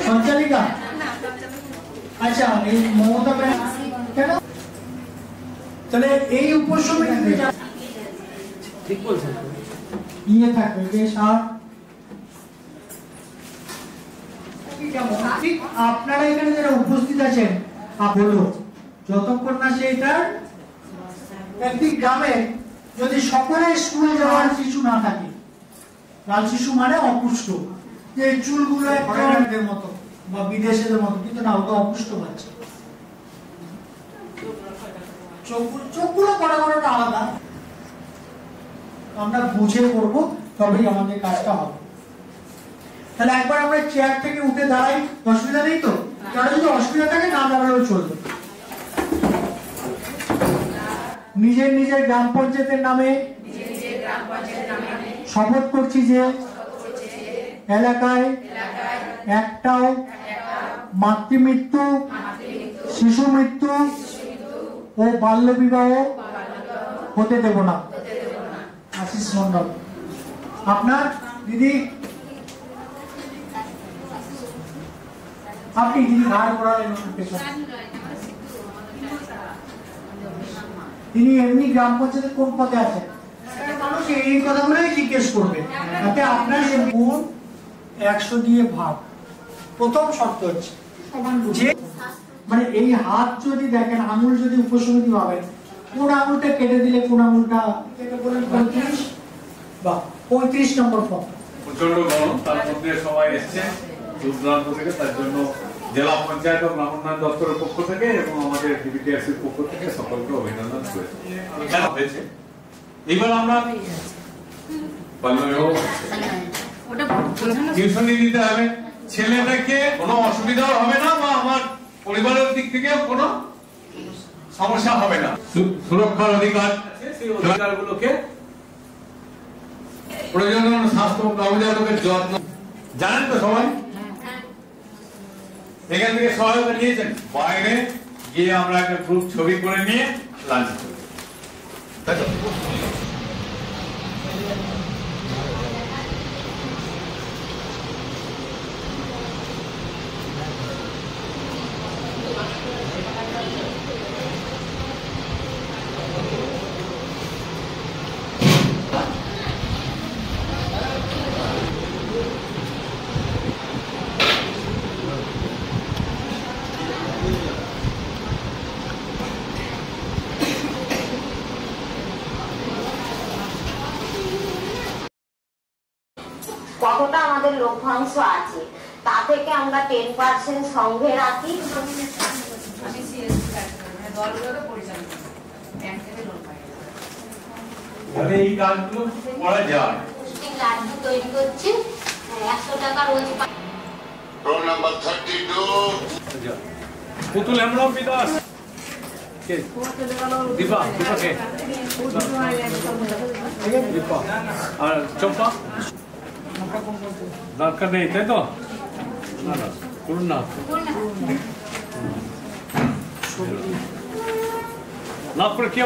সঞ্চালিকা আচ্ছা এই মমতা কেন তাহলে এই উপসমিতি ঠিক বলছেন ইয়ে থাকবে বেশ আর ঠিক আপনারা এখানে যারা উপস্থিত আছেন বলো যতক্ষণ না সেটার একটি গ্রামে যদি সকলে স্কুলে যাওয়ার শিশু না থাকে লাল শিশু মানে অপুষ্ট যে চুলগুলো একদম মতো বা বিদেশের মতো কিন্তু না ওটা অপুষ্ট বাচ্চা চোখগুলো বড় বড়টা আলাদা আমরা বুঝে করবো তবেই আমাদের কাজটা হবে তাহলে একবার আমরা চেয়ার থেকে উঠে দাঁড়াই অসুবিধা নেই তো কারণ যদি অসুবিধা থাকে না দাঁড়ালেও চলবে নিজের নিজের গ্রাম পঞ্চায়েতের নামে শপথ করছি যে এলাকায় একটাও মাতৃমৃত্যু শিশু মৃত্যু ও বাল্য বিবাহ হতে দেব না আশিস মন্ডল আপনার দিদি আপনি যিনি ঘাড় করালেন তিনি এমনি গ্রাম পঞ্চায়েতের কোন পদে আছেন মানুষ এই কথাগুলোই জিজ্ঞেস করবে তাতে আপনার যে গুণ 100 দিয়ে ভাগ প্রথম শর্ত হচ্ছে যে মানে এই হাত যদি দেখেন আঙুল যদি উপসমিতি পাবেন কোন আঙুলটা কেটে দিলে কোন আঙুলটা কেটে বলেন 35 বা 35 নম্বর ফর্ম প্রচন্ড গরম তার মধ্যে সবাই এসছে দূর থেকে তার জন্য জেলা পঞ্চায়েত ও গ্রাম উন্নয়ন দপ্তরের পক্ষ থেকে এবং আমাদের ডিবিটিআরসির পক্ষ থেকে সকলকে অভিনন্দন করেছি এবার আমরা টিউশনি দিতে হবে ছেলেটাকে কোনো অসুবিধা হবে না বা আমার পরিবারের দিক থেকে কোনো সমস্যা হবে না সুরক্ষার অধিকার সেই অধিকারগুলোকে প্রয়োজনীয় স্বাস্থ্য নবজাতকের যত্ন জানেন তো সবাই এখান থেকে সহায়তা নিয়েছেন বাইরে গিয়ে আমরা একটা গ্রুপ ছবি করে নিয়ে লাঞ্চ করি তাই তো কতটা আমাদের লভ্যাংশ আছে তা থেকে আমরা 10% সঙ্গে রাখি এই কাজগুলো করা যায় লাড্ডু তৈরি করছি 100 টাকা রোজ রোল নাম্বার 32 পুতুল হেমরাম বিদাস কে দীপা দীপা কে দীপা আর চম্পা দরকার নেই তাই তো না না করুন না লাভ করে কি